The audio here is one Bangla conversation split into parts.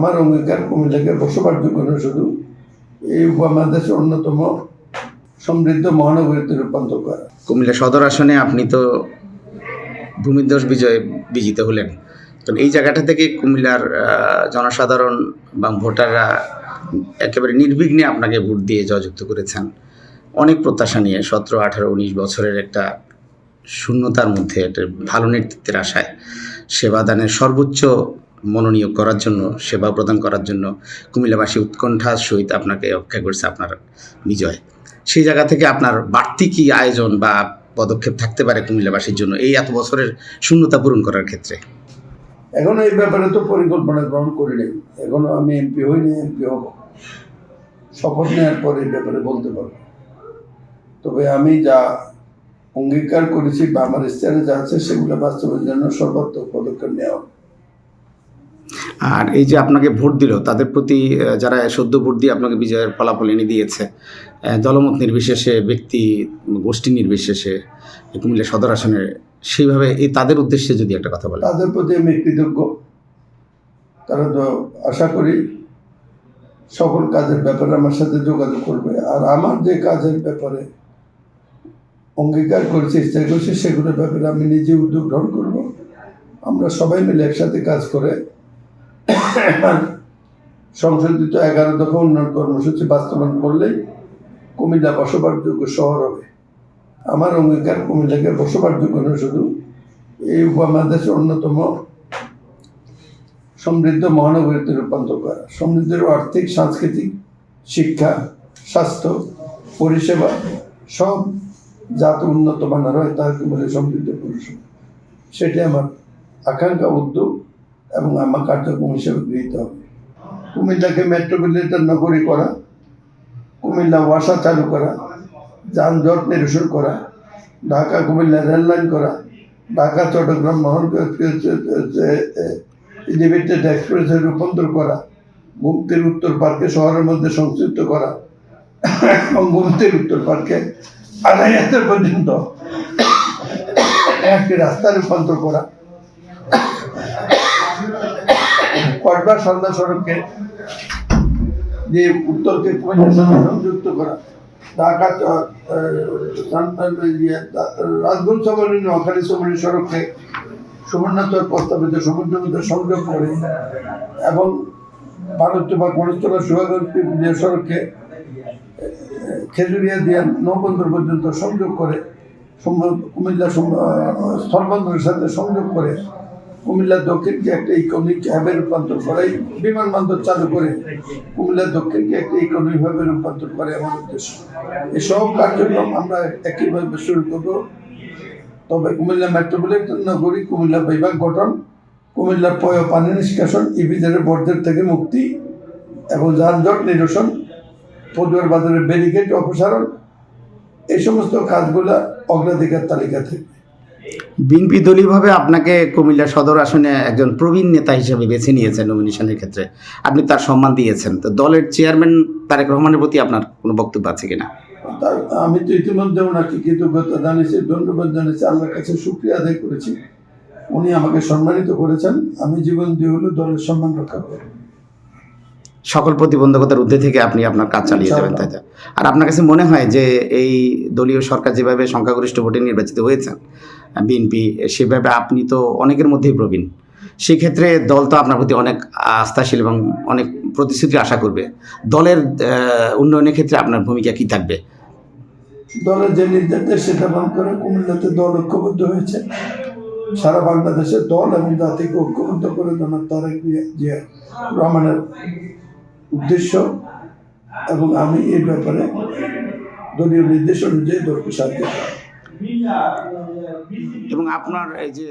আমার অঙ্গীকার কুমিল্লাকে বসবাসযোগ্য নয় শুধু, এই উপমহাদেশের অন্যতম সমৃদ্ধ মহানগরীতে রূপান্তর করা। কুমিল্লা সদর আসনে আপনি তো ভূমিধ্বস বিজয়ে বিজিত হলেন, তো এই জায়গাটা থেকে কুমিল্লার জনসাধারণ বা ভোটাররা একেবারে নির্বিঘ্নে আপনাকে ভোট দিয়ে জয়যুক্ত করেছেন অনেক প্রত্যাশা নিয়ে। 17, 18, 19 বছরের একটা শূন্যতার মধ্যে একটা ভালো নেতৃত্বের আশায় সেবাদানের সর্বোচ্চ মনোনিয়োগ করার জন্য, সেবা প্রদান করার জন্য কুমিল্লাবাসী উৎকণ্ঠার সহিত আপনাকে অপেক্ষা করছে আপনার বিজয়। সেই জায়গা থেকে আপনার বাড়তি কি আয়োজন বা পদক্ষেপ থাকতে পারে কুমিল্লাবাসীর জন্য এই এত বছরের শূন্যতা পূরণ করার ক্ষেত্রে? এখনো এই ব্যাপারে তো পরিকল্পনা গ্রহণ করিনি, এখনো আমি এমপি হইনি, এমপি হব, শপথ নেওয়ার পরে এই ব্যাপারে বলতে পারবো। তবে আমি যা অঙ্গীকার করেছি বা আমার ইস্তাহারে যা আছে সেগুলো বাস্তবায়নের জন্য সর্বাত্মক পদক্ষেপ নেওয়া। আর এই যে আপনাকে ভোট দিল তাদের প্রতি, যারা সদ্য ভোট দিয়ে আপনাকে বিজয়ের ফলাফল এনে দিয়েছে, দলমত নির্বিশেষে, ব্যক্তি গোষ্ঠী নির্বিশেষে কুমিল্লা সদর আসনের, সেইভাবে এই তাদের উদ্দেশ্যে যদি একটা কথা বলে। তাদের প্রতি আমি কৃতজ্ঞ। তারা তো আশা করি সকল কাজের ব্যাপারে আমার সাথে যোগাযোগ করবে, আর আমার যে কাজের ব্যাপারে অঙ্গীকার করেছি, ইচ্ছা করছি, সেগুলোর ব্যাপারে আমি নিজে উদ্যোগ গ্রহণ করব। আমরা সবাই মিলে একসাথে কাজ করে সংশোধিত 11 দফা উন্নয়ন কর্মসূচি বাস্তবায়ন করলেই কুমিল্লা বসবাসযোগ্য শহর হবে। আমার অঙ্গীকার কুমিল্লাকে বসবাসযোগ্য নয় শুধু, এই উপমহাদেশের অন্যতম সমৃদ্ধ মহানগরীতে রূপান্তর করা। সমৃদ্ধের আর্থিক, সাংস্কৃতিক, শিক্ষা, স্বাস্থ্য, পরিষেবা সব যাতে উন্নত মানের হয় তাকে বলে সমৃদ্ধ পরিষেবা। সেটি আমার আকাঙ্ক্ষা, উদ্যোগ এবং আমার কার্যক্রম হিসেবে গৃহীত হবে। কুমিল্লাকে মেট্রোপলিটন নগরী করা, কুমিল্লা ওয়াসা চালু করা, যানজট নিরসন করা, ঢাকা কুমিল্লা রেললাইন করা, ঢাকা চট্টগ্রাম এলিভেটেড এক্সপ্রেসে রূপান্তর করা, গুমতির উত্তর পার্কে শহরের মধ্যে সংযুক্ত করা এবং গুমতির উত্তর পার্কে 2.5 পর্যন্ত একটি রাস্তা রূপান্তর করা, কসবা সন্ধ্যা সড়ককে যে উত্তরকে কুমিল্লার সাথে সংযুক্ত করা, ঢাকা রাজগঞ্জ সবরী নোয়াখালী সবরী সড়ককে সুবর্ণচর প্রস্তাবিত সমুদ্রের মধ্যে সংযোগ করে এবং ভারতীয় বা গণেশতলা সুভাগঞ্জ সড়ককে খেজুরিয়া দিয়ে নৌবন্দর পর্যন্ত সংযোগ করে, কুমিল্লা স্থলবন্দরের সাথে সংযোগ করে কুমিল্লা দক্ষিণকে একটা ইকোনমিক হ্যাবে রূপান্তর করে, বিমানবন্দর চালু করে কুমিল্লা দক্ষিণকে একটা ইকোনমিক হ্যাবে রূপান্তর করে আমার উদ্দেশ্য। এসব কার্যক্রম আমরা একইভাবে শুরু করব। তবে কুমিল্লা মেট্রোপলিটন নগরী, কুমিল্লা বিভাগ গঠন, কুমিল্লার পয় পানি নিষ্কাশন, ইভিদের বর্জ্যের থেকে মুক্তি এবং যানজট নিরসন, পদুয়ার বাজারের ব্যারিকেড অপসারণ, এই সমস্ত কাজগুলো অগ্রাধিকার তালিকা থেকে। বিএনপি দলীয়ভাবে আপনাকে কুমিল্লা সদর আসনে একজন প্রবীণ নেতা হিসেবে বেছে নিয়েছেন নমিনেশনের ক্ষেত্রে, আপনি তার সম্মান দিয়েছেন। তো দলের চেয়ারম্যান তারেক রহমানের প্রতি আপনার কোনো বক্তব্য আছে কিনা? আমি তো ইতিমধ্যে ওনাকে কৃতজ্ঞতা জানিয়েছি, ধন্যবাদ জানিয়েছি, আল্লাহর কাছে শুকরিয়া আদায় করেছি। উনি আমাকে সম্মানিত করেছেন, আমি জীবন দিয়ে হলেও দলের সম্মান রক্ষা করব। সকল প্রতিবন্ধকতার ঊর্ধ্বে থেকে আপনি আপনার কাজ চালিয়ে যাবেন, তাই তো? আর আপনার কাছে মনে হয় যে এই দলীয় সরকার যেভাবে সংখ্যাগরিষ্ঠ ভোটে নির্বাচিত হয়েছেন বিএনপি, সেভাবে আপনি তো অনেকের মধ্যেই প্রবীণ, সেক্ষেত্রে দল তো আপনার প্রতি অনেক আস্থাশীল এবং অনেক প্রতিশ্রুতি আশা করবে। দলের উন্নয়নের ক্ষেত্রে আপনার ভূমিকা কী থাকবে? দলের যে নির্দেশ সেটা পালন করে কুমিল্লাতে দল ঐক্যবদ্ধ হয়েছে, সারা বাংলাদেশের দল এবং জাতিকে ঐক্যবদ্ধ করে জনাব তারেক জিয়া রহমানের উদ্দেশ্য, এবং আমি এই ব্যাপারে দলীয় নির্দেশ অনুযায়ী দলকে সাহায্য করি। এবং আপনার এই যে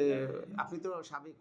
আপনি তো সাবেক